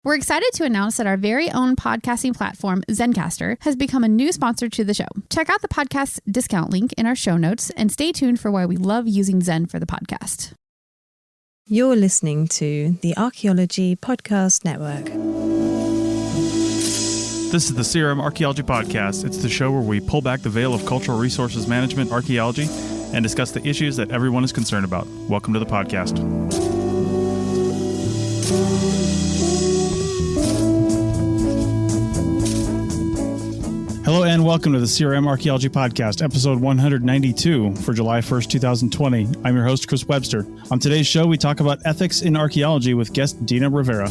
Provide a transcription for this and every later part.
We're excited to announce that our very own podcasting platform, Zencastr, has become a new sponsor to the show. Check out the podcast's discount link in our show notes and stay tuned for why we love using Zen for the podcast. You're listening to the Archaeology Podcast Network. This is the CRM Archaeology Podcast. It's the show where we pull back the veil of cultural resources management, archaeology, and discuss the issues that everyone is concerned about. Welcome to the podcast. Hello and welcome to the CRM Archaeology Podcast, episode 192 for July 1st, 2020. I'm your host, Chris Webster. On today's show, we talk about ethics in archaeology with guest Dina Rivera.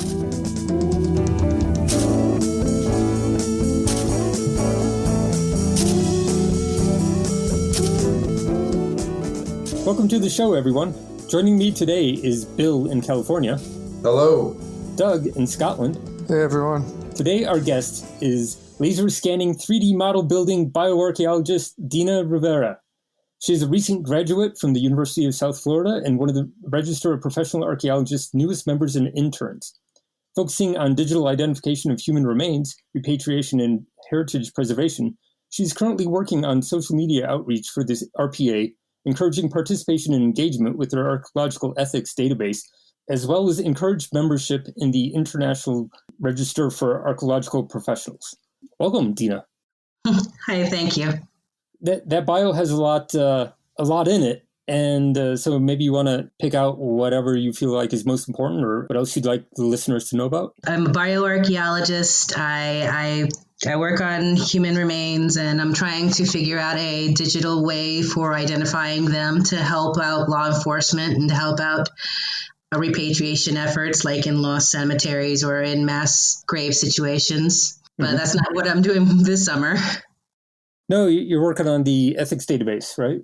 Welcome to the show, everyone. Joining me today is Bill in California. Hello. Doug in Scotland. Hey, everyone. Today, our guest is laser scanning 3D model building bioarchaeologist Dina Rivera. She is a recent graduate from the University of South Florida and one of the Register of Professional Archaeologists' newest members and interns. Focusing on digital identification of human remains, repatriation, and heritage preservation, she's currently working on social media outreach for this RPA, encouraging participation and engagement with their archaeological ethics database, as well as encouraged membership in the International Register for Archaeological Professionals. Welcome, Dina. Hi, thank you. That bio has a lot in it, and so maybe you want to pick out whatever you feel like is most important, or what else you'd like the listeners to know about. I'm a bioarchaeologist. I work on human remains, and I'm trying to figure out a digital way for identifying them to help out law enforcement and to help out repatriation efforts, like in lost cemeteries or in mass grave situations. But that's not what I'm doing this summer. No, you're working on the ethics database, right?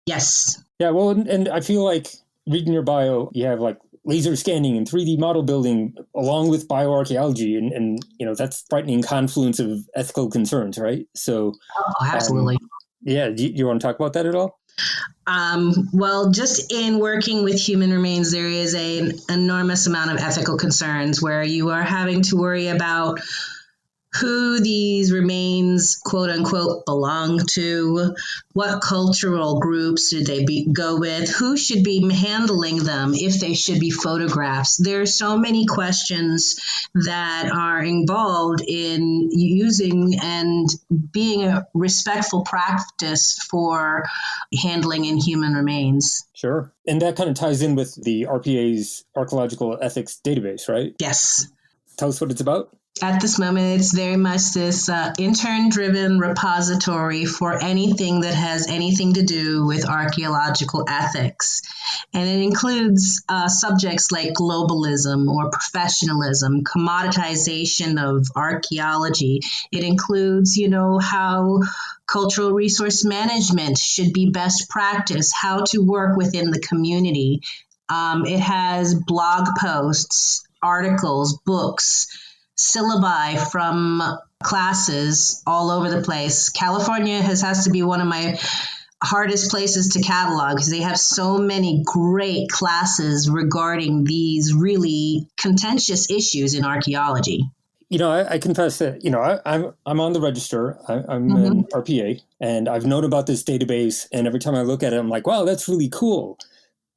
Yes. Yeah, well, and I feel like reading your bio, you have like laser scanning and 3D model building along with bioarchaeology, and you know, that's frightening confluence of ethical concerns, right? So, absolutely. Yeah, do you want to talk about that at all? Well, just in working with human remains, there is an enormous amount of ethical concerns where you are having to worry about who these remains, quote unquote, belong to, what cultural groups should they go with, who should be handling them, if they should be photographs. There are so many questions that are involved in using and being a respectful practice for handling in human remains. Sure. And that kind of ties in with the RPA's archaeological ethics database, right? Yes. Tell us what it's about. At this moment, it's very much this intern-driven repository for anything that has anything to do with archaeological ethics. And it includes subjects like globalism or professionalism, commoditization of archaeology. It includes, how cultural resource management should be best practice, how to work within the community. It has blog posts, articles, books, syllabi from classes all over the place. California has to be one of my hardest places to catalog because they have so many great classes regarding these really contentious issues in archaeology. I confess that, I'm on the register. I'm an RPA, and I've known about this database, and every time I look at it, I'm like, wow, that's really cool.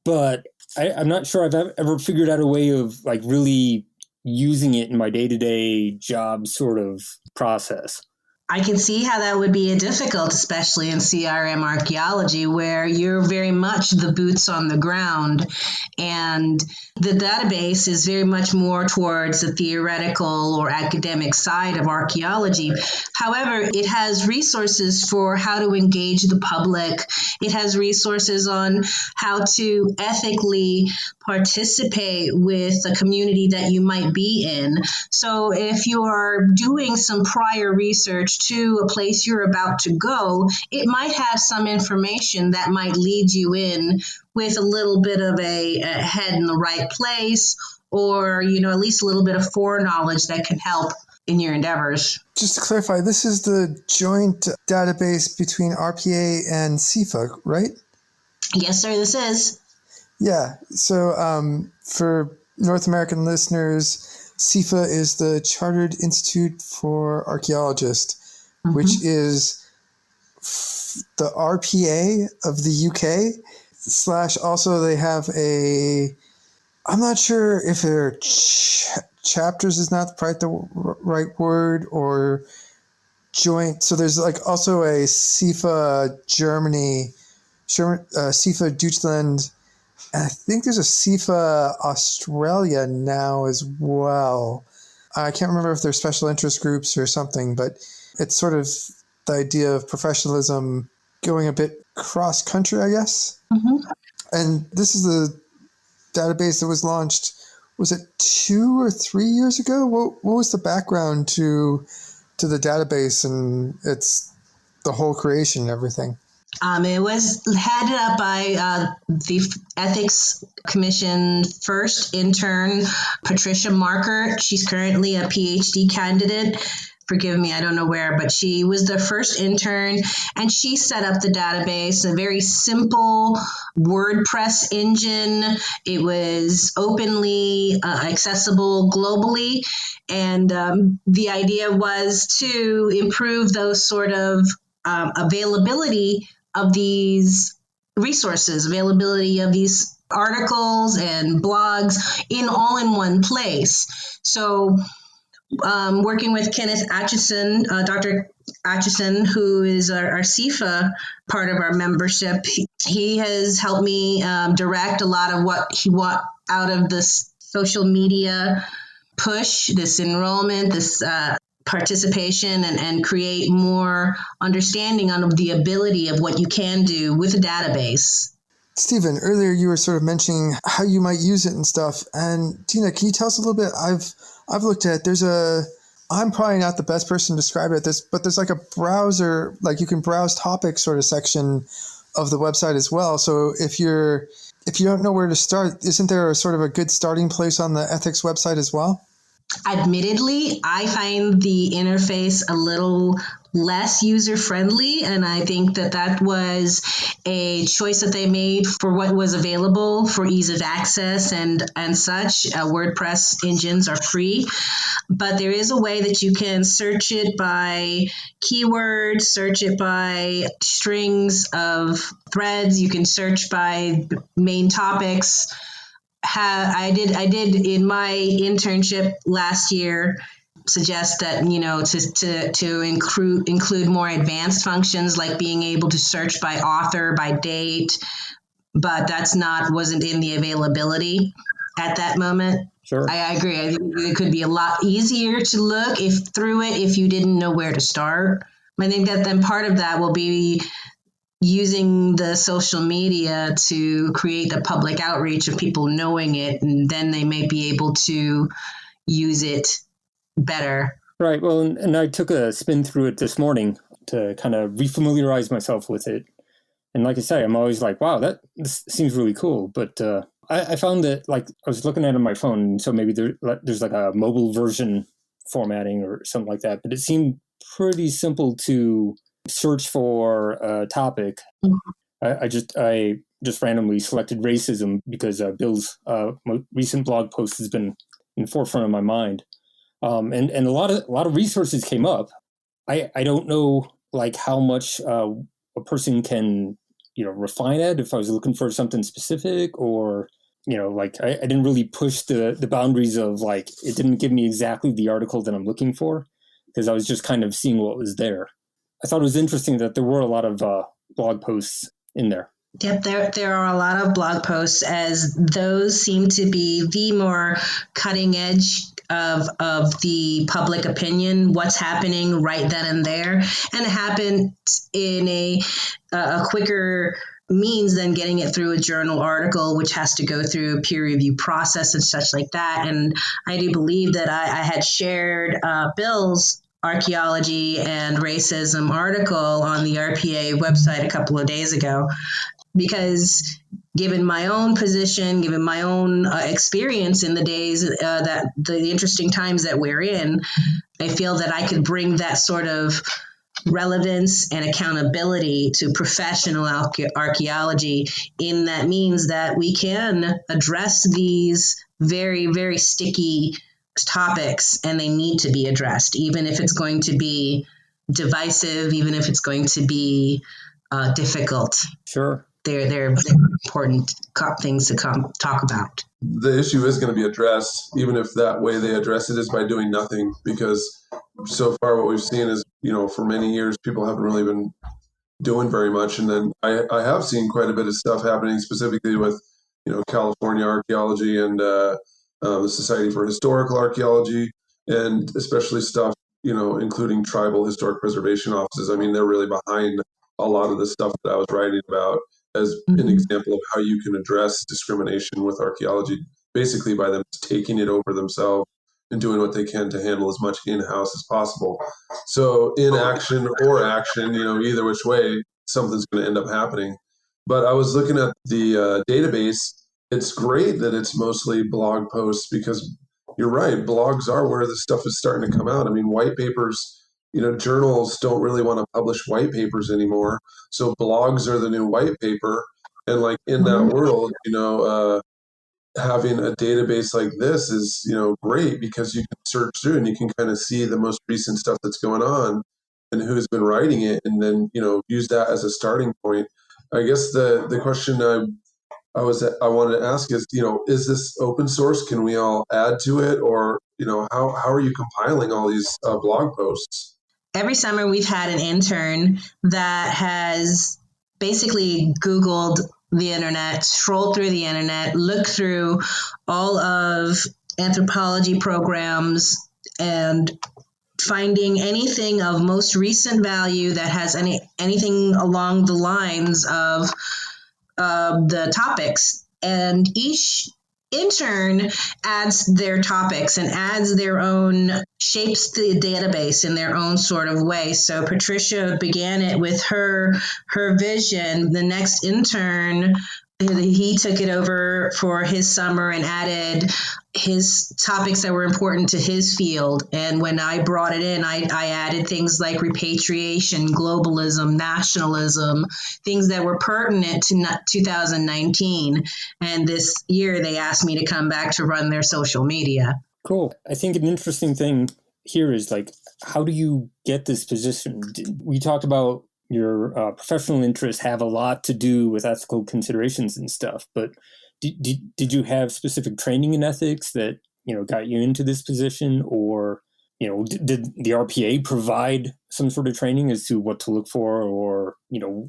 But I'm not sure I've ever figured out a way of like really using it in my day-to-day job sort of process. I can see how that would be difficult, especially in CRM archaeology, where you're very much the boots on the ground. And the database is very much more towards the theoretical or academic side of archaeology. However, it has resources for how to engage the public. It has resources on how to ethically participate with the community that you might be in. So if you are doing some prior research to a place you're about to go, it might have some information that might lead you in with a little bit of a head in the right place, or, at least a little bit of foreknowledge that can help in your endeavors. Just to clarify, this is the joint database between RPA and CIFA, right? Yes, sir, this is. Yeah. So for North American listeners, CIFA is the Chartered Institute for Archaeologists, which is the RPA of the UK / also they have I'm not sure if they're chapters is not the right word, or joint. So there's like also a CIFA Germany, CIFA Deutschland, and I think there's a CIFA Australia now as well. I can't remember if they're special interest groups or something, but it's sort of the idea of professionalism going a bit cross-country, I guess. Mm-hmm. And this is the database that was launched, was it 2 or 3 years ago? What was the background to the database and the whole creation and everything? It was headed up by the Ethics Commission first intern, Patricia Marker. She's currently a PhD candidate. Forgive me, I don't know where, but she was the first intern, and she set up the database, a very simple WordPress engine. It was openly accessible globally, and the idea was to improve those sort of availability of these resources, availability of these articles and blogs all in one place. So working with Kenneth Atchison, Dr. Atchison, who is our CIFA part of our membership, he has helped me direct a lot of what he want out of this social media push, this enrollment, this participation, and create more understanding on the ability of what you can do with a database. Stephen, earlier you were sort of mentioning how you might use it and stuff. And Dina, can you tell us a little bit? I've looked at it. I'm probably not the best person to describe it, but there's like a browser, like you can browse topics sort of section of the website as well. So if you don't know where to start, isn't there a sort of a good starting place on the ethics website as well? Admittedly, I find the interface a little less user-friendly, and I think that was a choice that they made for what was available for ease of access and such. WordPress engines are free, but there is a way that you can search it by keywords, search it by strings of threads. You can search by main topics. I did in my internship last year suggest that, to include more advanced functions like being able to search by author, by date, but wasn't in the availability at that moment. Sure. I agree. I think it could be a lot easier to look through it if you didn't know where to start. I think that then part of that will be using the social media to create the public outreach of people knowing it, and then they may be able to use it better. Right. Well, and I took a spin through it this morning to kind of refamiliarize myself with it. And like I say, I'm always like, wow, this seems really cool. But I found that, like, I was looking at it on my phone, so maybe there's like a mobile version formatting or something like that. But it seemed pretty simple to search for a topic. Mm-hmm. I just randomly selected racism because Bill's recent blog post has been in the forefront of my mind. And a lot of resources came up. I don't know like how much a person can refine it if I was looking for something specific, or like I didn't really push the boundaries of, like, it didn't give me exactly the article that I'm looking for, because I was just kind of seeing what was there. I thought it was interesting that there were a lot of blog posts in there. Yep, there are a lot of blog posts, as those seem to be the more cutting edge of the public opinion, what's happening right then and there, and it happened in a quicker means than getting it through a journal article, which has to go through a peer review process and such like that. And I do believe that I had shared Bill's Archaeology and Racism article on the RPA website a couple of days ago, because given my own position, given my own experience in the days that the interesting times that we're in, I feel that I could bring that sort of relevance and accountability to professional archaeology, in that means that we can address these very, very sticky topics, and they need to be addressed, even if it's going to be divisive, even if it's going to be difficult. Sure. They're important things to talk about. The issue is going to be addressed, even if that way they address it is by doing nothing, because so far what we've seen is, for many years, people haven't really been doing very much. And then I have seen quite a bit of stuff happening specifically with, California Archaeology and the Society for Historical Archaeology, and especially stuff, including tribal historic preservation offices. I mean, they're really behind a lot of the stuff that I was writing about as an example of how you can address discrimination with archaeology, basically by them taking it over themselves and doing what they can to handle as much in-house as possible. So inaction or action, either which way, something's going to end up happening. But I was looking at the database. It's great that it's mostly blog posts, because you're right, blogs are where the stuff is starting to come out. I mean, white papers, journals don't really want to publish white papers anymore. So blogs are the new white paper. And like in that world, having a database like this is, great, because you can search through and you can kind of see the most recent stuff that's going on and who's been writing it, and then, use that as a starting point. I guess the question I wanted to ask is this open source? Can we all add to it? Or, how are you compiling all these blog posts? Every summer we've had an intern that has basically Googled the internet, strolled through the internet, looked through all of anthropology programs, and finding anything of most recent value that has anything along the lines of the topics. And each intern adds their topics and adds their own, shapes the database in their own sort of way. So Patricia began it with her vision. The next intern, he took it over for his summer and added his topics that were important to his field. And when I brought it in, I added things like repatriation, globalism, nationalism, things that were pertinent to 2019. And this year they asked me to come back to run their social media. Cool. I think an interesting thing here is how do you get this position? We talked about your professional interests have a lot to do with ethical considerations and stuff, but did you have specific training in ethics that, got you into this position? Or, did the RPA provide some sort of training as to what to look for or,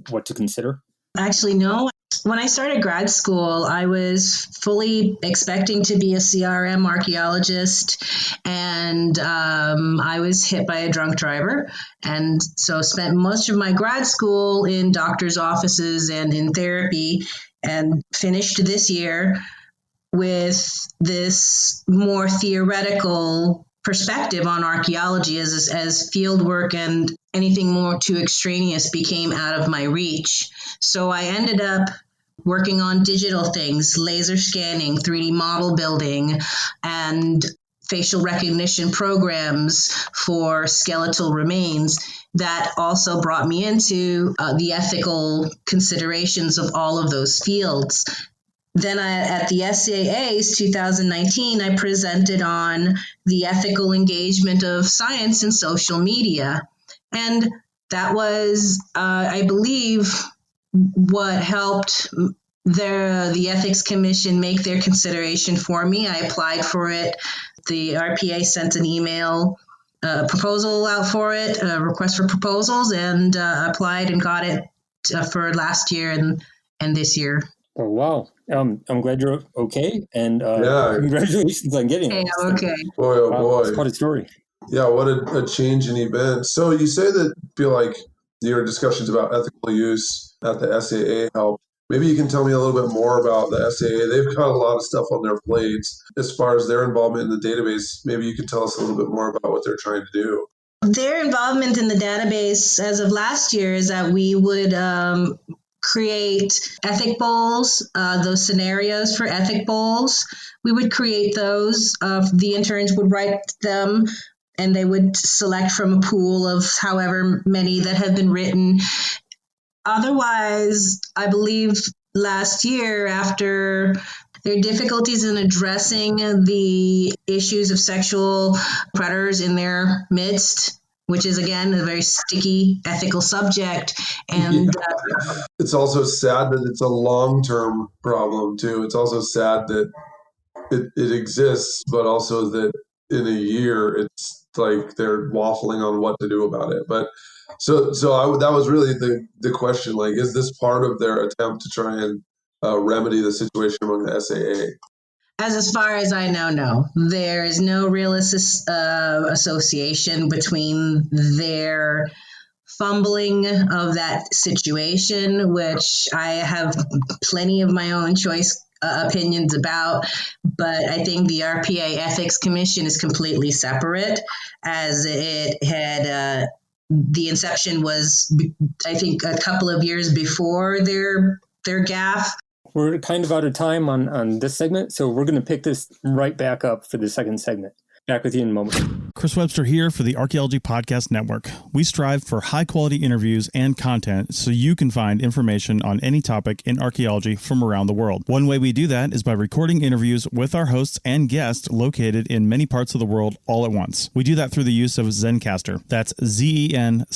what to consider? Actually, no. When I started grad school, I was fully expecting to be a CRM archaeologist, and I was hit by a drunk driver. And so spent most of my grad school in doctors' offices and in therapy, and finished this year with this more theoretical perspective on archaeology as field work, and anything more too extraneous became out of my reach. So I ended up working on digital things, laser scanning, 3D model building, and facial recognition programs for skeletal remains. That also brought me into the ethical considerations of all of those fields. Then at the SAA's 2019, I presented on the ethical engagement of science and social media. And that was, I believe, what helped the Ethics Commission make their consideration for me. I applied for it. The RPA sent an email proposal out for it, a request for proposals, and applied and got it for last year and this year. Oh, wow. I'm glad you're okay. And congratulations on getting it. I'm okay. Boy, oh boy. It's quite a story. Yeah, what a change in event. So you say that feel like your discussions about ethical use at the SAA help. Maybe you can tell me a little bit more about the SAA. They've got a lot of stuff on their plates. As far as their involvement in the database, maybe you could tell us a little bit more about what they're trying to do. Their involvement in the database as of last year is that we would create ethic bowls, those scenarios for ethic bowls. We would create those. The interns would write them, and they would select from a pool of however many that have been written. Otherwise, I believe last year, after There are difficulties in addressing the issues of sexual predators in their midst, which is, again, a very sticky ethical subject. And it's also sad that it's a long-term problem, too. It's also sad that it exists, but also that in a year, it's like they're waffling on what to do about it. But that was really the question, like, is this part of their attempt to try and remedy the situation among the SAA? As far as I know, no. There is no real association between their fumbling of that situation, which I have plenty of my own choice opinions about, but I think the RPA Ethics Commission is completely separate, as it had the inception was, I think, a couple of years before their gaffe. We're kind of out of time on this segment, so we're going to pick this right back up for the second segment. Back with you in a moment. Chris Webster here for the Archaeology Podcast Network. We strive for high-quality interviews and content so you can find information on any topic in archaeology from around the world. One way we do that is by recording interviews with our hosts and guests located in many parts of the world all at once. We do that through the use of Zencastr. That's Zencastr.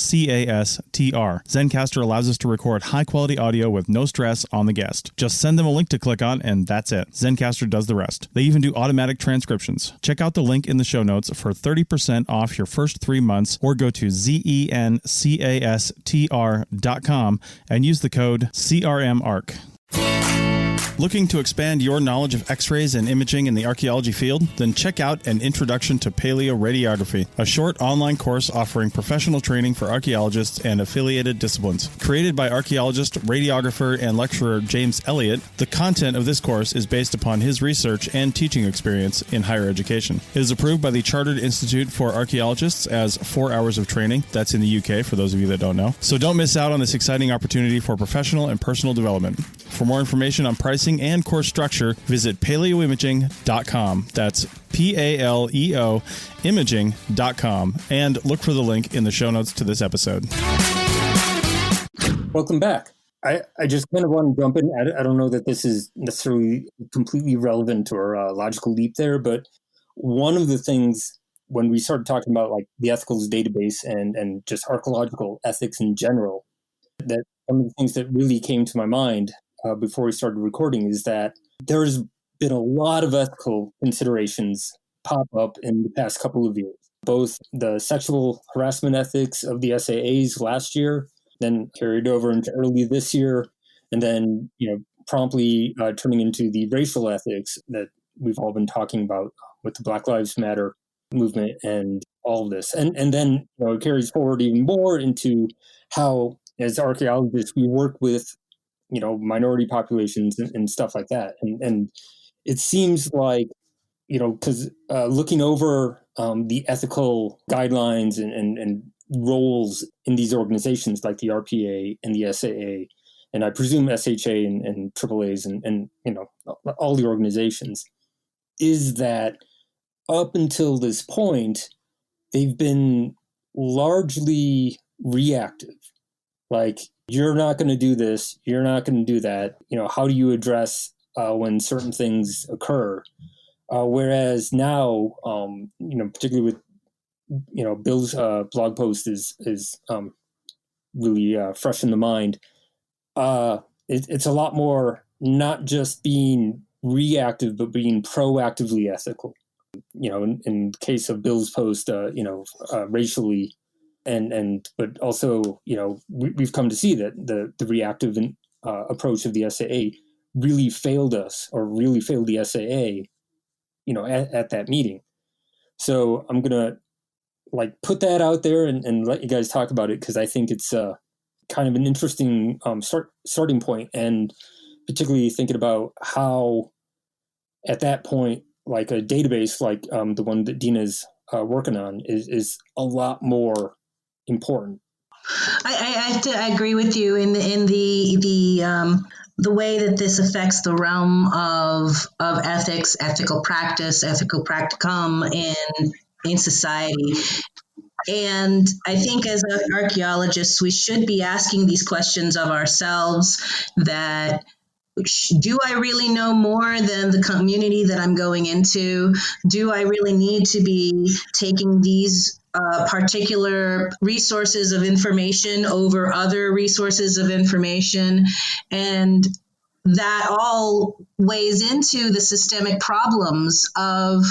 Zencastr allows us to record high-quality audio with no stress on the guest. Just send them a link to click on, and that's it. Zencastr does the rest. They even do automatic transcriptions. Check out the link in the show notes for 30% off your first 3 months, or go to zencastr.com and use the code CRMARC. Looking to expand your knowledge of X-rays and imaging in the archaeology field? Then check out An Introduction to Paleoradiography, a short online course offering professional training for archaeologists and affiliated disciplines. Created by archaeologist, radiographer, and lecturer James Elliott, the content of this course is based upon his research and teaching experience in higher education. It is approved by the Chartered Institute for Archaeologists as 4 hours of training. That's in the UK, for those of you that don't know. So don't miss out on this exciting opportunity for professional and personal development. For more information on pricing and course structure, visit paleoimaging.com. That's PALEO imaging.com, and look for the link in the show notes to this episode. Welcome back. I just kind of want to jump in. I don't know that this is necessarily completely relevant or a logical leap there, but one of the things when we started talking about like the ethicals database and just archaeological ethics in general, that one of the things that really came to my mind before we started recording is that there's been a lot of ethical considerations pop up in the past couple of years. Both the sexual harassment ethics of the SAAs last year, then carried over into early this year, and then promptly turning into the racial ethics that we've all been talking about with the Black Lives Matter movement and all of this. And then it carries forward even more into how, as archaeologists, we work with minority populations and stuff like that. And it seems like, because looking over the ethical guidelines and roles in these organizations like the RPA and the SAA, and I presume SHA and AAAs and all the organizations, is that up until this point, they've been largely reactive. Like, you're not going to do this, you're not going to do that. How do you address when certain things occur? Whereas now, particularly with, Bill's blog post is really fresh in the mind. It's a lot more not just being reactive, but being proactively ethical. In case of Bill's post, racially. But also, we've come to see that the reactive approach of the SAA really failed us, or really failed the SAA, at that meeting. So I'm gonna put that out there and let you guys talk about it, because I think it's kind of an interesting starting point, and particularly thinking about how at that point, like a database like the one that Dina's working on is a lot more important. I agree with you in the way that this affects the realm of ethics, ethical practice, ethical practicum in society. And I think as archaeologists, we should be asking these questions of ourselves, that do I really know more than the community that I'm going into? Do I really need to be taking these particular resources of information over other resources of information? And that all weighs into the systemic problems of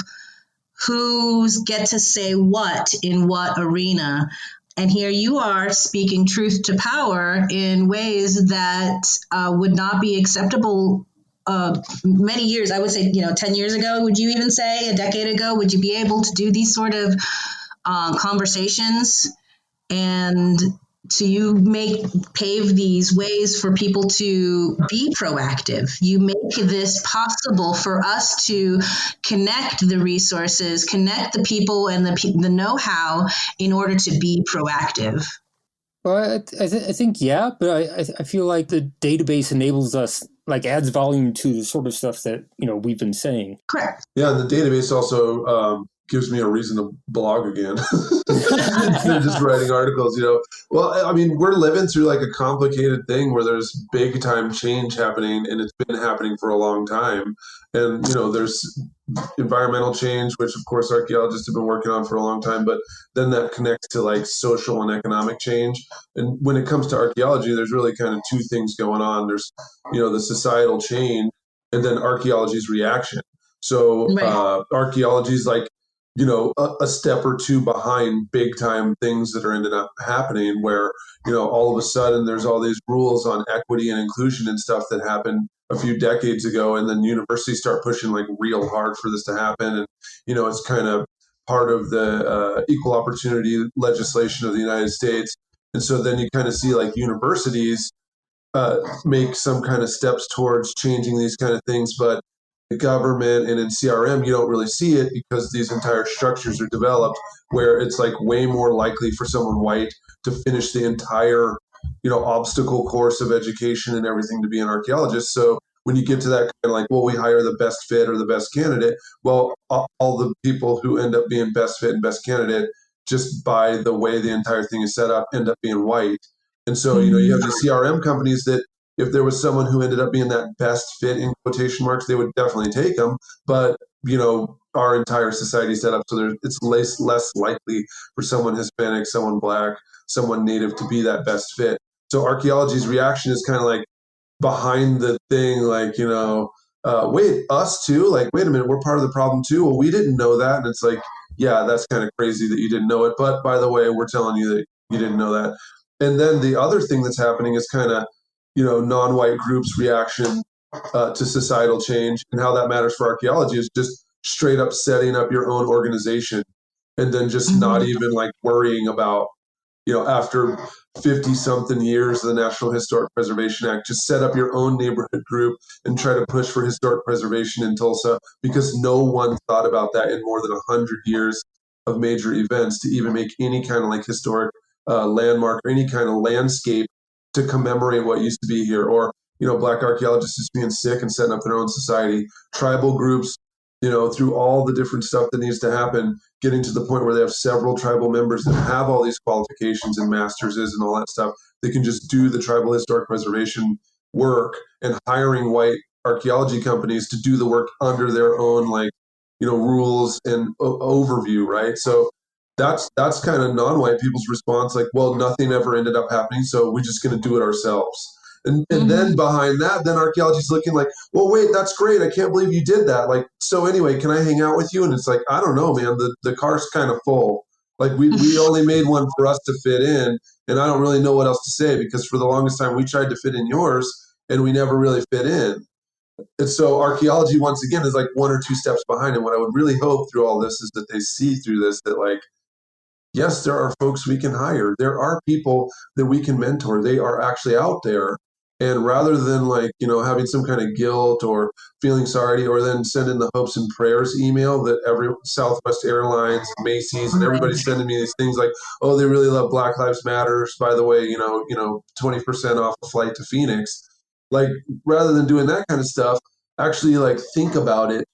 who's get to say what in what arena. And here you are speaking truth to power in ways that would not be acceptable many years. I would say, 10 years ago, would you even say a decade ago, would you be able to do these sort of conversations and pave these ways for people to be proactive? You make this possible for us to connect the resources, connect the people and the know-how in order to be proactive. Well, I think, yeah, but I feel like the database enables us, like adds volume to the sort of stuff that, we've been saying. Correct. Yeah, and the database also gives me a reason to blog again instead of just writing articles, Well, I mean, we're living through like a complicated thing where there's big time change happening, and it's been happening for a long time. And, there's environmental change, which of course archaeologists have been working on for a long time, but then that connects to like social and economic change. And when it comes to archaeology, there's really kind of two things going on. There's, the societal change, and then archaeology's reaction. So archaeology is like, a step or two behind big time things that are ended up happening where, all of a sudden there's all these rules on equity and inclusion and stuff that happened a few decades ago. And then universities start pushing like real hard for this to happen. And, it's kind of part of the equal opportunity legislation of the United States. And so then you kind of see like universities make some kind of steps towards changing these kind of things. But the government and in CRM, you don't really see it because these entire structures are developed where it's like way more likely for someone white to finish the entire, obstacle course of education and everything to be an archaeologist. So when you get to that kind of like, well, we hire the best fit or the best candidate, well, all the people who end up being best fit and best candidate, just by the way the entire thing is set up, end up being white. And so, you have the CRM companies that if there was someone who ended up being that best fit in quotation marks, they would definitely take them. But, our entire society set up so it's less likely for someone Hispanic, someone Black, someone Native to be that best fit. So archaeology's reaction is kind of like behind the thing, like, wait, us too? Like, wait a minute, we're part of the problem too? Well, we didn't know that. And it's like, yeah, that's kind of crazy that you didn't know it. But by the way, we're telling you that you didn't know that. And then the other thing that's happening is kind of, non-white groups' reaction to societal change, and how that matters for archaeology is just straight up setting up your own organization, and then just not even like worrying about, after 50 something years of the National Historic Preservation Act, just set up your own neighborhood group and try to push for historic preservation in Tulsa, because no one thought about that in more than 100 years of major events to even make any kind of like historic landmark or any kind of landscape to commemorate what used to be here. Or, Black archaeologists just being sick and setting up their own society, tribal groups, through all the different stuff that needs to happen, getting to the point where they have several tribal members that have all these qualifications and masterses and all that stuff. They can just do the tribal historic preservation work, and hiring white archaeology companies to do the work under their own, like, rules and overview, right? So that's kind of non-white people's response, like, well, nothing ever ended up happening, so we're just going to do it ourselves. And then behind that, then archaeology's looking like, well, wait, that's great. I can't believe you did that. Like, so anyway, can I hang out with you? And it's like, I don't know, man, the car's kind of full. Like we only made one for us to fit in. And I don't really know what else to say, because for the longest time we tried to fit in yours and we never really fit in. And so archaeology, once again, is like one or two steps behind. And what I would really hope through all this is that they see through this, that like, yes, there are folks we can hire. There are people that we can mentor. They are actually out there. And rather than like, having some kind of guilt or feeling sorry, or then sending the hopes and prayers email that every Southwest Airlines, Macy's, and everybody's sending me these things like, oh, they really love Black Lives Matters. By the way, 20% off a flight to Phoenix. Like, rather than doing that kind of stuff, actually like think about it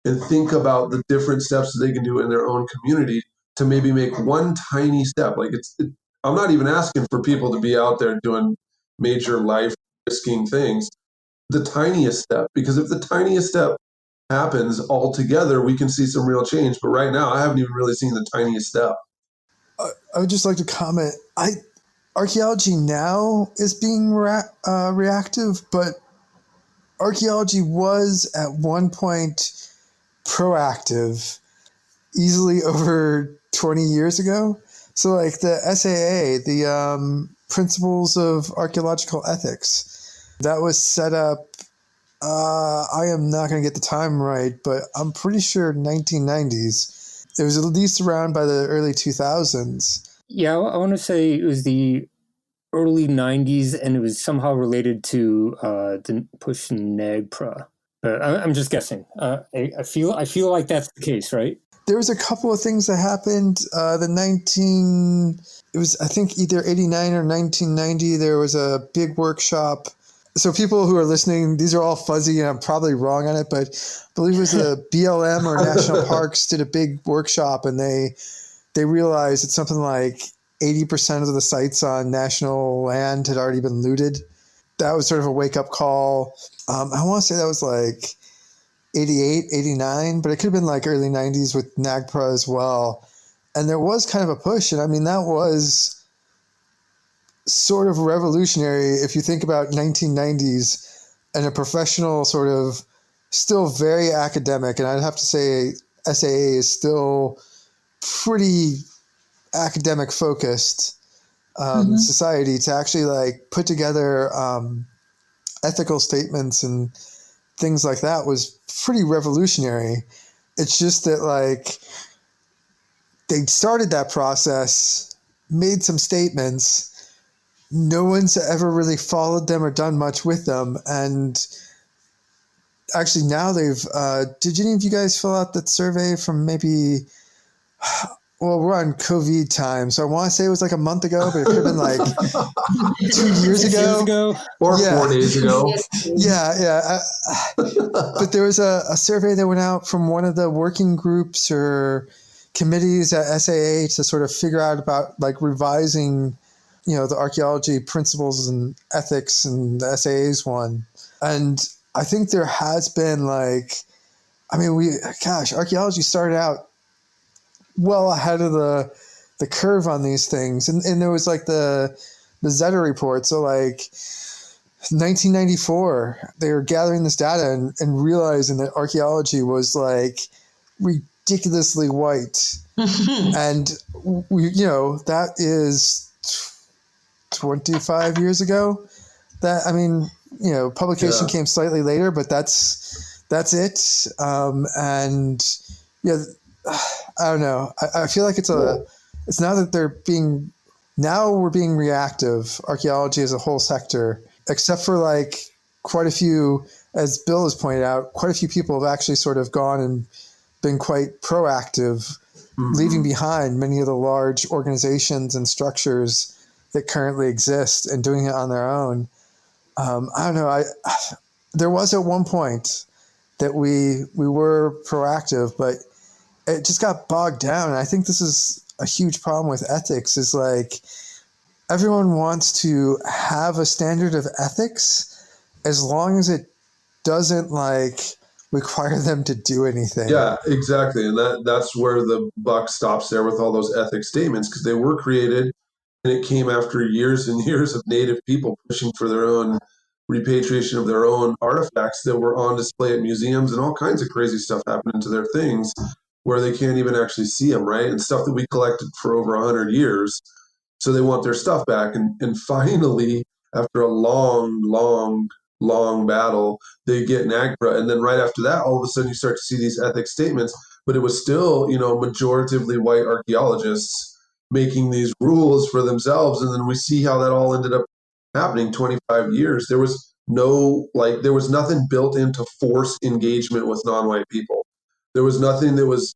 and think about the different steps that they can do in their own community to maybe make one tiny step. Like I'm not even asking for people to be out there doing major life risking things. the tiniest step, because if the tiniest step happens altogether, we can see some real change. But right now, I haven't even really seen the tiniest step. I would just like to comment. Archaeology now is being reactive, but archaeology was at one point proactive, easily over 20 years ago. So like the SAA, the Principles of Archaeological Ethics, that was set up, I am not going to get the time right, but I'm pretty sure 1990s. It was at least around by the early 2000s. Yeah, I want to say it was the early 90s, and it was somehow related to the push NAGPRA. I'm just guessing. I feel like that's the case, right? There was a couple of things that happened. It was, I think, either 89 or 1990. There was a big workshop. So people who are listening, these are all fuzzy, and I'm probably wrong on it, but I believe it was the BLM or National Parks did a big workshop, and they realized that something like 80% of the sites on national land had already been looted. That was sort of a wake-up call. I want to say that was like 88, 89, but it could have been like early 90s with NAGPRA as well. And there was kind of a push. And I mean, that was sort of revolutionary if you think about 1990s and a professional sort of still very academic. And I'd have to say SAA is still pretty academic focused society to actually like put together ethical statements and things like that was pretty revolutionary. It's just that like they started that process, made some statements, no one's ever really followed them or done much with them. And actually now they've did any of you guys fill out that survey from maybe, well, we're on COVID time, so I want to say it was like a month ago, but it could have been like 2 years ago. Or 4 days ago. Yeah. But there was a survey that went out from one of the working groups or committees at SAA to sort of figure out about like revising, the archaeology principles and ethics, and the SAA's one. And I think there has been archaeology started out well ahead of the curve on these things. And there was like the Zeta report. So like 1994, they were gathering this data and realizing that archaeology was like ridiculously white. And that is 25 years ago. Publication came slightly later, but that's it. I don't know. I feel like it's now that we're being reactive, archaeology as a whole sector, except for like quite a few, as Bill has pointed out, quite a few people have actually sort of gone and been quite proactive, leaving behind many of the large organizations and structures that currently exist and doing it on their own. I don't know. There was at one point that we were proactive, but it just got bogged down. And I think this is a huge problem with ethics, is like everyone wants to have a standard of ethics as long as it doesn't like require them to do anything. Yeah, exactly. And that's where the buck stops there with all those ethics statements, because they were created and it came after years and years of Native people pushing for their own repatriation of their own artifacts that were on display at museums, and all kinds of crazy stuff happening to their things where they can't even actually see them, right? And stuff that we collected for over 100 years. So they want their stuff back. And finally, after a long battle, they get NAGPRA. And then right after that, all of a sudden you start to see these ethics statements. But it was still, majoritively white archaeologists making these rules for themselves. And then we see how that all ended up happening 25 years. There was nothing built into force engagement with non-white people. There was nothing that was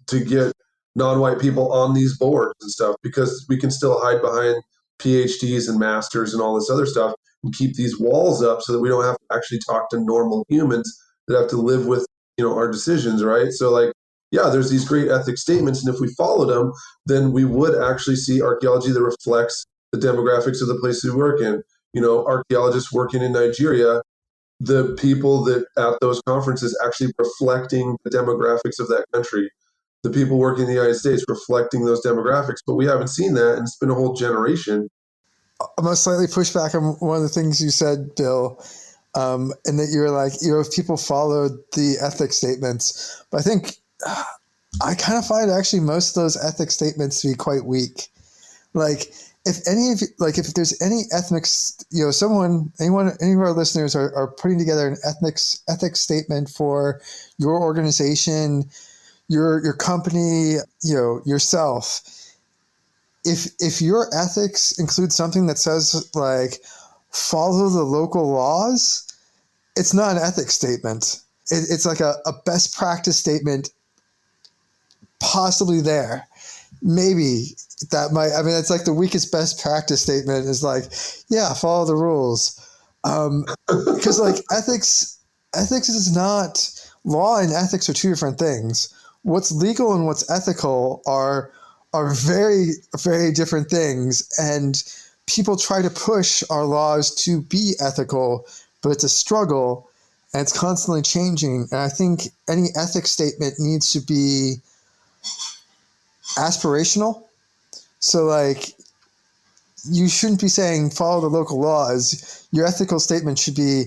to get non-white people on these boards and stuff, because we can still hide behind PhDs and masters and all this other stuff and keep these walls up so that we don't have to actually talk to normal humans that have to live with, our decisions, right? So there's these great ethics statements, and if we followed them, then we would actually see archaeology that reflects the demographics of the places we work in. Archaeologists working in Nigeria the people that at those conferences actually reflecting the demographics of that country, the people working in the United States reflecting those demographics. But we haven't seen that, and it's been a whole generation. I'm going to slightly push back on one of the things you said, Bill, and that you were like, if people followed the ethics statements. But I think I kind of find actually most of those ethics statements to be quite weak. Like, if there's any ethics, any of our listeners are putting together an ethics statement for your organization, your company, yourself. If your ethics include something that says like follow the local laws, it's not an ethics statement. It's like a best practice statement, possibly there. Maybe that might, it's like the weakest best practice statement is like, yeah, follow the rules. Because like ethics is not, law and ethics are two different things. What's legal and what's ethical are very, very different things. And people try to push our laws to be ethical, but it's a struggle and it's constantly changing. And I think any ethics statement needs to be aspirational. So like, you shouldn't be saying follow the local laws. Your ethical statement should be,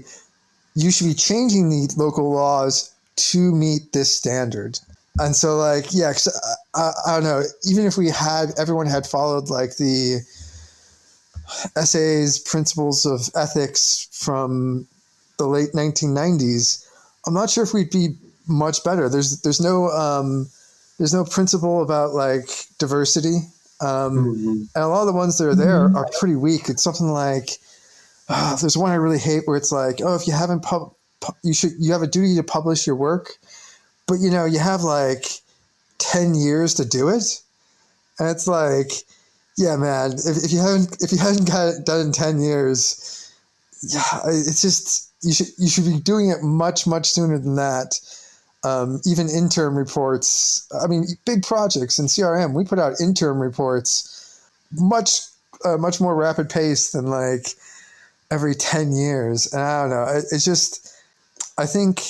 you should be changing the local laws to meet this standard. And so like, yeah, I don't know, even if everyone had followed like the SAA's principles of ethics from the late 1990s, I'm not sure if we'd be much better. There's no principle about like diversity. And a lot of the ones that are there are pretty weak. It's something like, there's one I really hate where it's like, if you haven't you have a duty to publish your work, but you have like 10 years to do it. And it's like, yeah, man, if you haven't got it done in 10 years, yeah, it's just, you should be doing it much, much sooner than that. Even interim reports, big projects in CRM, we put out interim reports much more rapid pace than like every 10 years. And I don't know, it's just, I think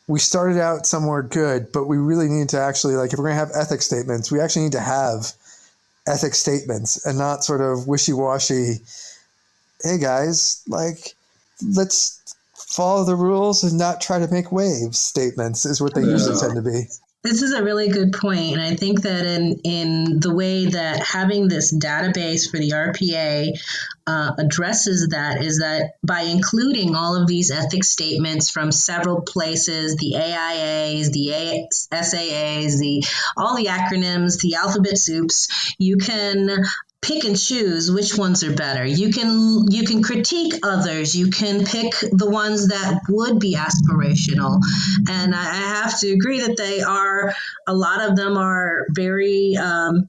we started out somewhere good, but we really need to actually, like, if we're going to have ethics statements, we actually need to have ethics statements and not sort of wishy-washy, hey guys, like, let's follow the rules and not try to make waves statements is what they usually tend to be. This is a really good point, and I think that in the way that having this database for the RPA addresses that is that by including all of these ethics statements from several places, the AIAs, the SAAs, all the acronyms, the alphabet soups, you can pick and choose which ones are better. You can critique others. You can pick the ones that would be aspirational. And I have to agree that a lot of them are very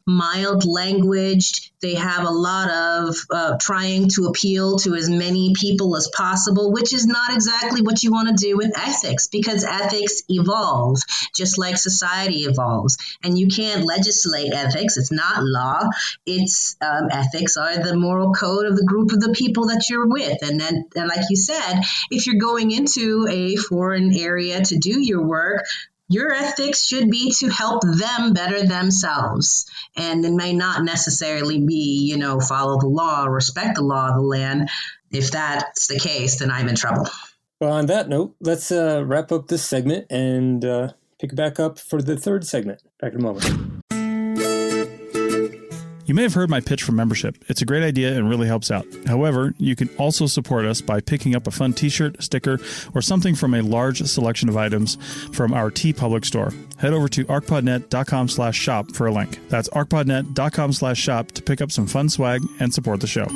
mild languaged. They have a lot of trying to appeal to as many people as possible, which is not exactly what you want to do with ethics, because ethics evolve just like society evolves. And you can't legislate ethics. It's not law. It's ethics are the moral code of the group of the people that you're with. And like you said, if you're going into a foreign area to do your work, your ethics should be to help them better themselves. And it may not necessarily be, follow the law, respect the law of the land. If that's the case, then I'm in trouble. Well, on that note, let's wrap up this segment and pick back up for the third segment. Back in a moment. You may have heard my pitch for membership. It's a great idea and really helps out. However, you can also support us by picking up a fun t-shirt, sticker, or something from a large selection of items from our TeePublic store. Head over to arcpodnet.com/shop for a link. That's arcpodnet.com/shop to pick up some fun swag and support the show.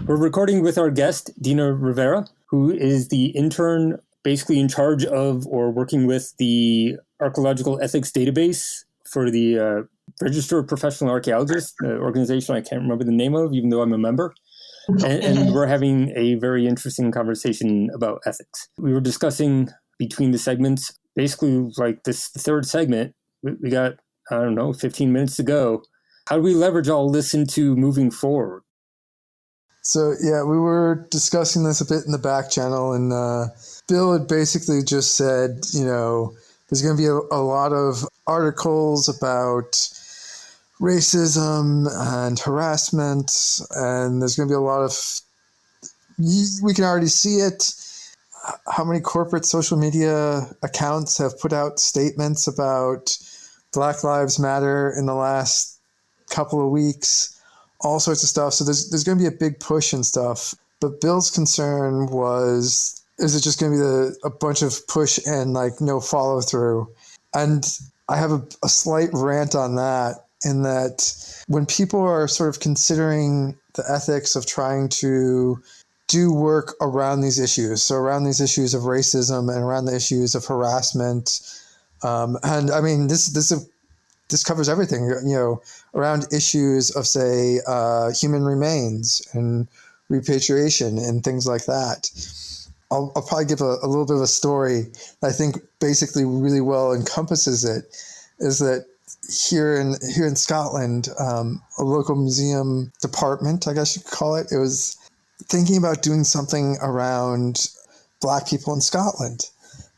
We're recording with our guest, Dina Rivera, who is the intern basically in charge of or working with the Archaeological Ethics Database for the Register of Professional Archaeologists, the organization I can't remember the name of, even though I'm a member. And we're having a very interesting conversation about ethics. We were discussing between the segments, basically like the third segment, we got, 15 minutes to go. How do we leverage all this into moving forward? So, yeah, we were discussing this a bit in the back channel, and Bill had basically just said, there's going to be a lot of articles about racism and harassment, and there's going to be a lot of, we can already see it, how many corporate social media accounts have put out statements about Black Lives Matter in the last couple of weeks, all sorts of stuff. So there's going to be a big push and stuff. But Bill's concern was, is it just going to be a bunch of push and like no follow through? And I have a slight rant on that, in that when people are sort of considering the ethics of trying to do work around these issues, so around these issues of racism and around the issues of harassment, and I mean this covers everything, around issues of, say, human remains and repatriation and things like that. I'll probably give a little bit of a story that I think basically really well encompasses it. Is that here in Scotland, a local museum department, I guess you could call it, it was thinking about doing something around Black people in Scotland,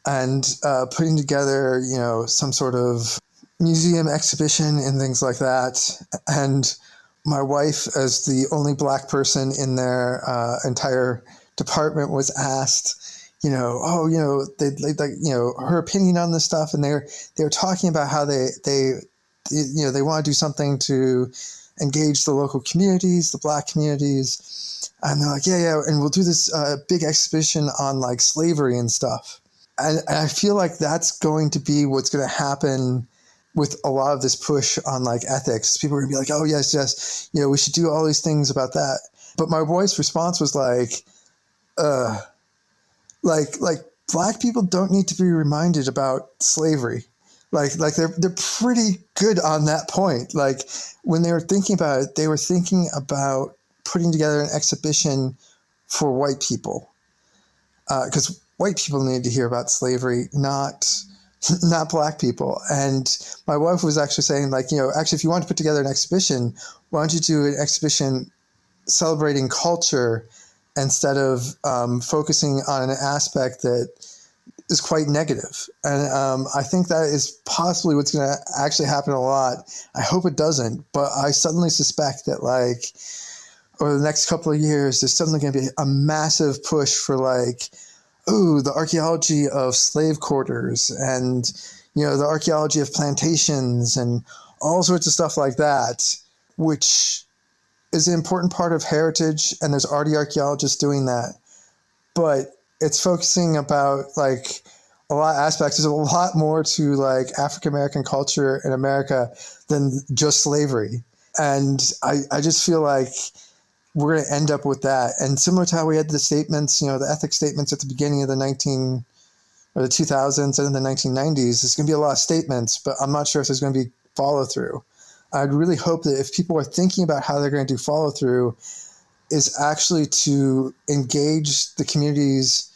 and putting together, some sort of museum exhibition and things like that. And my wife, as the only Black person in their entire department, was asked, they'd like, her opinion on this stuff, and they were talking about how they want to do something to engage the local communities, the Black communities. And they're like, yeah, and we'll do this big exhibition on like slavery and stuff. And I feel like that's going to be what's going to happen with a lot of this push on like ethics. People are going to be like, oh, yes, we should do all these things about that. But my wife's response was like Black people don't need to be reminded about slavery. Like they're pretty good on that point. Like when they were thinking about it, they were thinking about putting together an exhibition for white people, because white people need to hear about slavery, not Black people. And my wife was actually saying, like, actually, if you want to put together an exhibition, why don't you do an exhibition celebrating culture instead of focusing on an aspect that is quite negative. And I think that is possibly what's going to actually happen a lot. I hope it doesn't, but I suddenly suspect that, like, over the next couple of years, there's suddenly going to be a massive push for, like, the archaeology of slave quarters and, the archaeology of plantations and all sorts of stuff like that, which is an important part of heritage. And there's already archaeologists doing that. But it's focusing about, like, a lot of aspects. There's a lot more to, like, African-American culture in America than just slavery. And I just feel like we're going to end up with that. And similar to how we had the statements, the ethics statements at the beginning of the 2000s and the 1990s, there's going to be a lot of statements, but I'm not sure if there's going to be follow through. I'd really hope that if people are thinking about how they're going to do follow through, is actually to engage the communities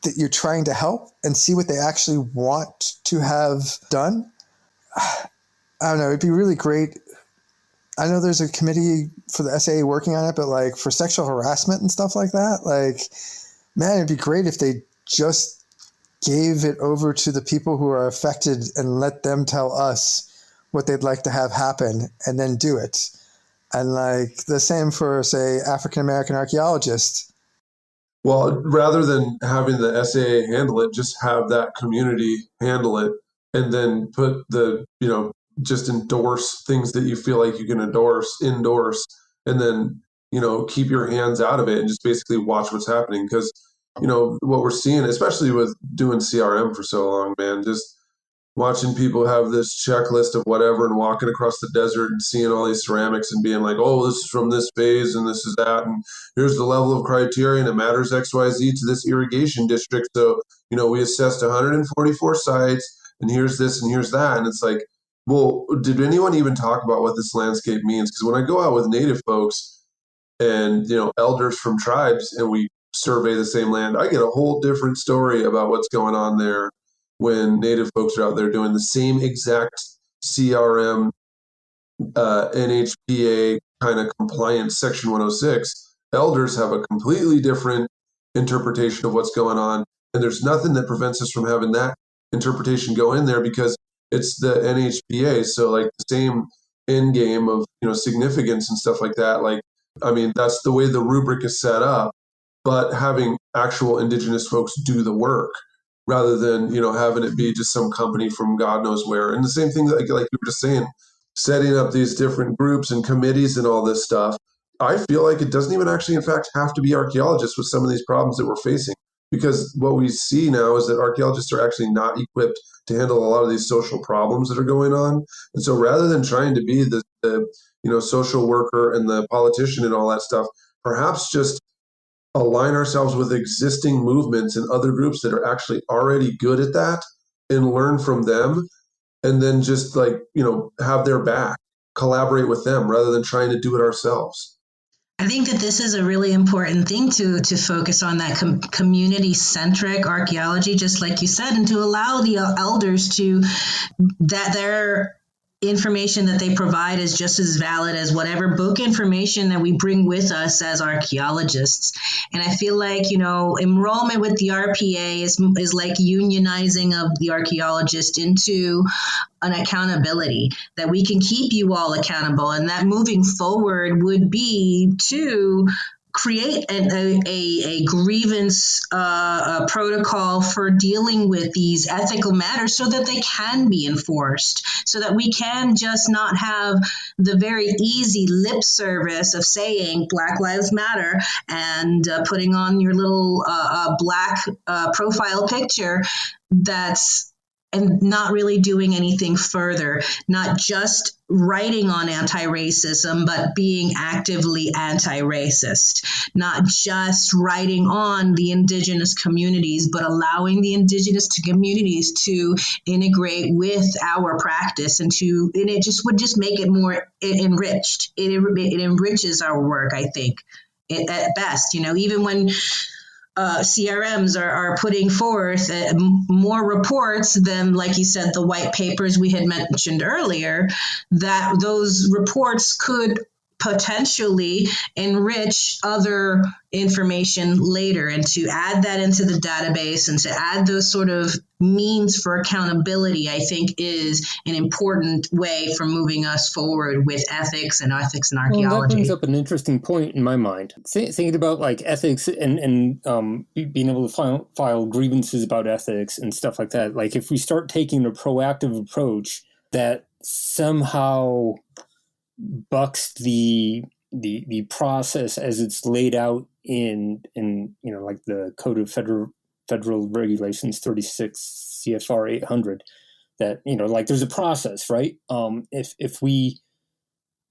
that you're trying to help and see what they actually want to have done. I don't know. It'd be really great. I know there's a committee for the SAA working on it, but, like, for sexual harassment and stuff like that, like, man, it'd be great if they just gave it over to the people who are affected and let them tell us what they'd like to have happen and then do it. And, like, the same for, say, African-American archaeologists. Well, rather than having the SAA handle it, just have that community handle it, and then put just endorse things that you feel like you can endorse, and then, keep your hands out of it and just basically watch what's happening. Because, what we're seeing, especially with doing CRM for so long, man, just watching people have this checklist of whatever and walking across the desert and seeing all these ceramics and being like, oh, this is from this phase and this is that. And here's the level of criteria and it matters XYZ to this irrigation district. So, we assessed 144 sites and here's this and here's that. And it's like, well, did anyone even talk about what this landscape means? Because when I go out with native folks and, elders from tribes and we survey the same land, I get a whole different story about what's going on there when native folks are out there doing the same exact CRM, NHPA kind of compliance Section 106 elders have a completely different interpretation of what's going on. And there's nothing that prevents us from having that interpretation go in there because it's the NHPA. So like the same end game of, significance and stuff like that. Like, I mean, that's the way the rubric is set up, but having actual indigenous folks do the work rather than, having it be just some company from God knows where. And the same thing, like you were just saying, setting up these different groups and committees and all this stuff. I feel like it doesn't even actually, in fact, have to be archaeologists with some of these problems that we're facing. Because what we see now is that archaeologists are actually not equipped to handle a lot of these social problems that are going on. And so rather than trying to be the social worker and the politician and all that stuff, perhaps just align ourselves with existing movements and other groups that are actually already good at that and learn from them. And then just have their back, collaborate with them rather than trying to do it ourselves. I think that this is a really important thing to focus on, that community-centric archaeology, just like you said, and to allow the elders that their information that they provide is just as valid as whatever book information that we bring with us as archaeologists. And I feel like, enrollment with the RPA is like unionizing of the archaeologist into an accountability, that we can keep you all accountable, and that moving forward would be to create a grievance protocol for dealing with these ethical matters so that they can be enforced, so that we can just not have the very easy lip service of saying Black Lives Matter and putting on your little black profile picture and not really doing anything further, not just writing on anti-racism, but being actively anti-racist, not just writing on the indigenous communities, but allowing the indigenous communities to integrate with our practice and it just would just make it more enriched. It enriches our work, I think, at best, even when CRMs are putting forth more reports than, like you said, the white papers we had mentioned earlier, that those reports could potentially enrich other information later, and to add that into the database and to add those sort of means for accountability, I think is an important way for moving us forward with ethics and archaeology. Well, that brings up an interesting point in my mind. Thinking about like ethics and being able to file grievances about ethics and stuff like that. Like if we start taking a proactive approach that somehow bucks the process as it's laid out in like the Code of Federal Regulations 36 CFR 800, that like there's a process, right?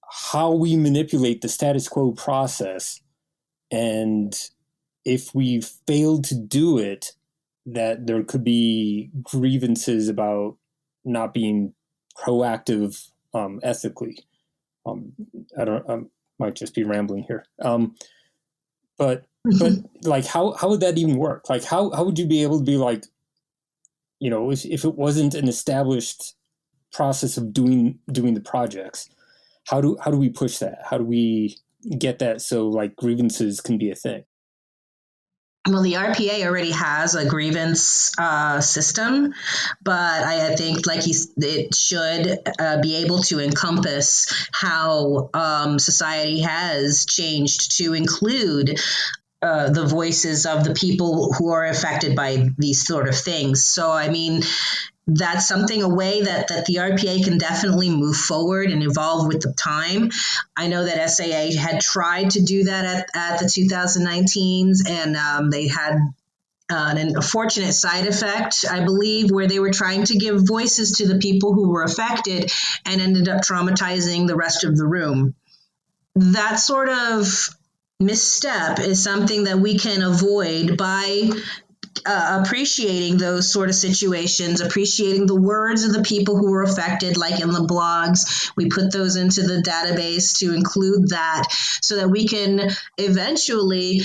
How we manipulate the status quo process, and if we fail to do it, that there could be grievances about not being proactive ethically. I might just be rambling here. But like, how would that even work? Like, how would you be able to be like, if it wasn't an established process of doing the projects, how do we push that? How do we get that so like grievances can be a thing? Well, the RPA already has a grievance system, but I think it should be able to encompass how society has changed to include the voices of the people who are affected by these sort of things. So, I mean, that's a way that the RPA can definitely move forward and evolve with the time. I know that SAA had tried to do that at the 2019s, and they had an unfortunate side effect, I believe, where they were trying to give voices to the people who were affected and ended up traumatizing the rest of the room. That sort of misstep is something that we can avoid by appreciating those sort of situations, appreciating the words of the people who were affected, like in the blogs. We put those into the database to include that so that we can eventually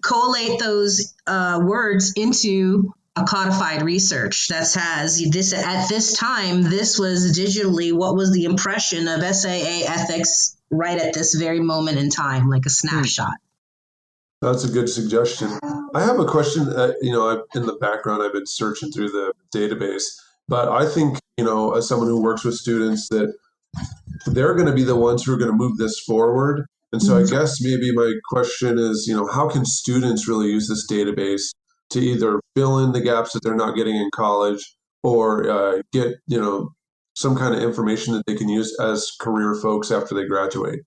collate those words into a codified research that says this at this time, this was digitally what was the impression of SAA ethics right at this very moment in time, like a snapshot. That's a good suggestion. I have a question. In the background, I've been searching through the database, but I think, as someone who works with students, that they're going to be the ones who are going to move this forward. And so I guess maybe my question is, how can students really use this database to either fill in the gaps that they're not getting in college, or get, some kind of information that they can use as career folks after they graduate?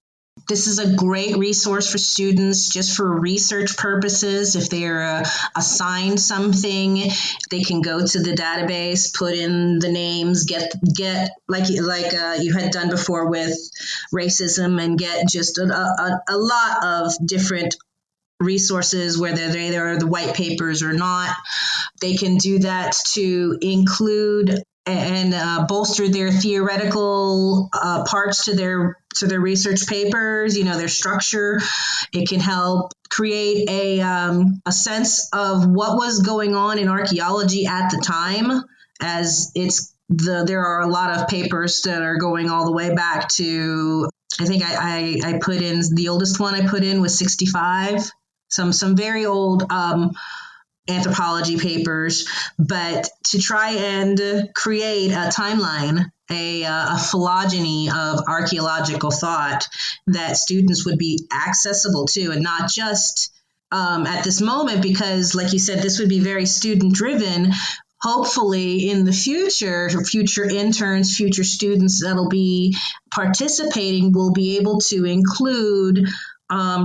This is a great resource for students just for research purposes. If they're assigned something, they can go to the database, put in the names, get like you had done before with racism, and get just a lot of different resources, whether they are the white papers or not. They can do that to include and bolster their theoretical parts to their research papers, their structure. It can help create a sense of what was going on in archaeology at the time, as there are a lot of papers that are going all the way back to, I think I put in, the oldest one I put in was 65, some very old anthropology papers, but to try and create a timeline, a phylogeny of archaeological thought that students would be accessible to, and not just at this moment, because like you said, this would be very student driven. Hopefully in the future interns, future students that'll be participating will be able to include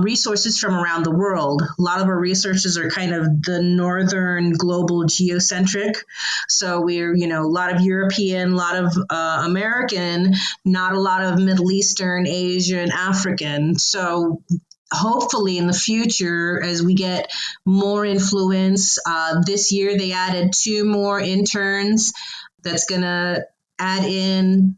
resources from around the world. A lot of our researches are kind of the northern global geocentric. So we're, a lot of European, a lot of American, not a lot of Middle Eastern, Asian, African. So hopefully in the future, as we get more influence, this year they added 2 more interns that's going to add in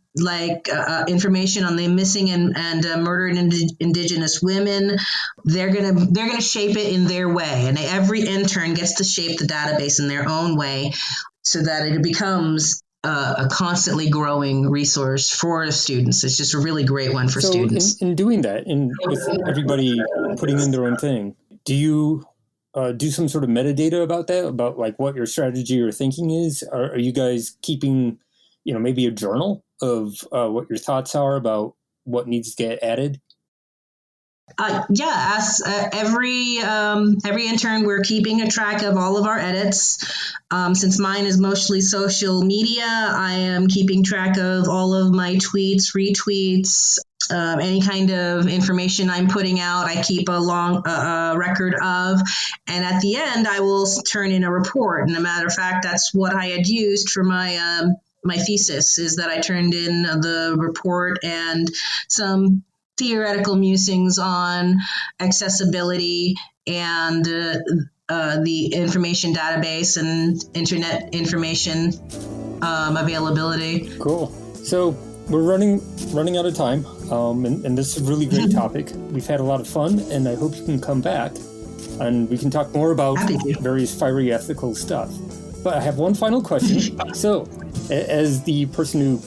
information on the missing and murdered indigenous women. They're gonna shape it in their way, and every intern gets to shape the database in their own way, so that it becomes a constantly growing resource for students. It's just a really great one for students. In doing that, and with everybody putting in their own thing, do you do some sort of metadata about that, about like what your strategy or thinking is? Are you guys keeping maybe a journal of what your thoughts are about what needs to get added? As every intern, we're keeping a track of all of our edits. Since mine is mostly social media, I am keeping track of all of my tweets, retweets, any kind of information I'm putting out. I keep a long record of, and at the end, I will turn in a report. And a matter of fact, that's what I had used for my thesis, is that I turned in the report and some theoretical musings on accessibility and the information database and internet information availability. Cool. So we're running out of time, and this is a really great topic. We've had a lot of fun, and I hope you can come back and we can talk more about various fiery ethical stuff. But I have one final question. So, as the person who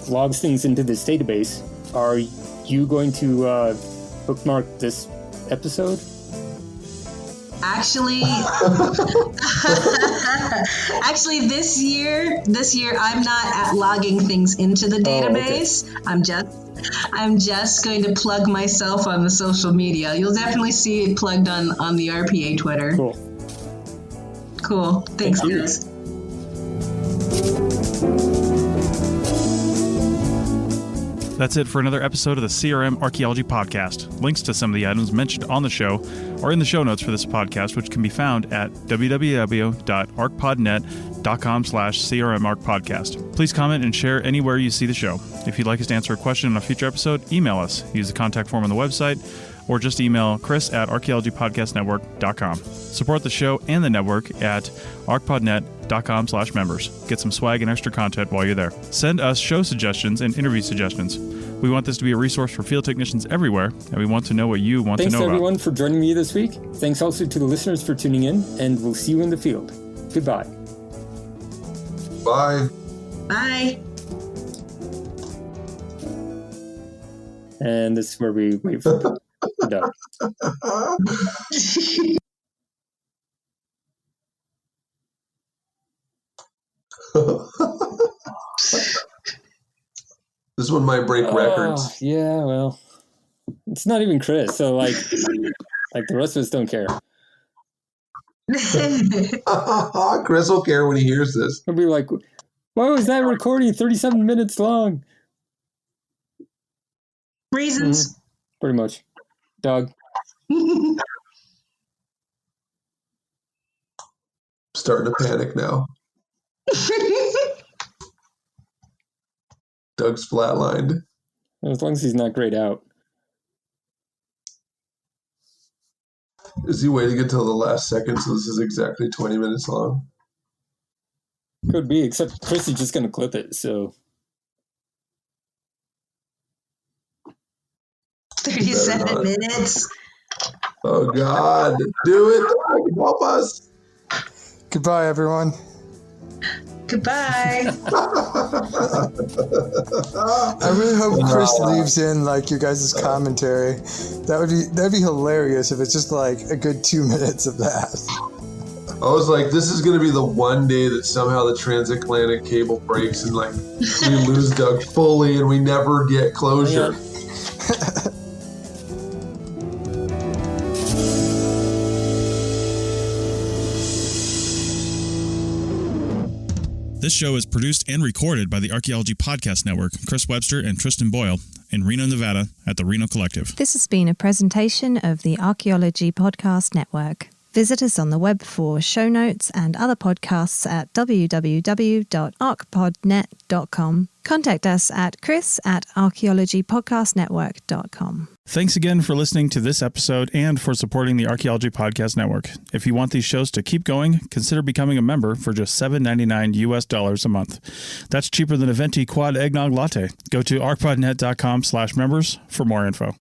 logs things into this database, are you going to bookmark this episode? Actually, this year I'm not logging things into the database. Okay. I'm just going to plug myself on the social media. You'll definitely see it plugged on the RPA Twitter. Cool. Thanks, guys. That's it for another episode of the CRM Archaeology Podcast. Links to some of the items mentioned on the show are in the show notes for this podcast, which can be found at www.arcpodnet.com/CRMArcPodcast. Please comment and share anywhere you see the show. If you'd like us to answer a question on a future episode, email us. Use the contact form on the website, or just email chris@archaeologypodcastnetwork.com. Support the show and the network at arcpodnet.com/members. Get some swag and extra content while you're there. Send us show suggestions and interview suggestions. We want this to be a resource for field technicians everywhere, and we want to know what you want to know about. Thanks everyone for joining me this week. Thanks also to the listeners for tuning in, and we'll see you in the field. Goodbye. Bye. Bye. And this is where we wait for Doug. This one might break records. Yeah, well, it's not even Chris, so like the rest of us don't care. Chris will care when he hears this. He'll be like, why was that recording 37 minutes long? Reasons. Mm-hmm. Pretty much. Doug. Starting to panic now. Doug's flatlined. As long as he's not grayed out. Is he waiting until the last second so this is exactly 20 minutes long? Could be, except Chris is just going to clip it, so. 37 minutes. Oh, God. Do it. Doug, help us. Goodbye, everyone. Goodbye. I really hope Chris leaves in like your guys' commentary. That'd be hilarious if it's just like a good 2 minutes of that. I was like, this is going to be the one day that somehow the transatlantic cable breaks and like we lose Doug fully and we never get closure. Yeah. This show is produced and recorded by the Archaeology Podcast Network, Chris Webster and Tristan Boyle, in Reno, Nevada, at the Reno Collective. This has been a presentation of the Archaeology Podcast Network. Visit us on the web for show notes and other podcasts at www.archpodnet.com. Contact us at chris@archaeologypodcastnetwork.com. Thanks again for listening to this episode and for supporting the Archaeology Podcast Network. If you want these shows to keep going, consider becoming a member for just $7.99 US a month. That's cheaper than a venti quad eggnog latte. Go to archpodnet.com/members for more info.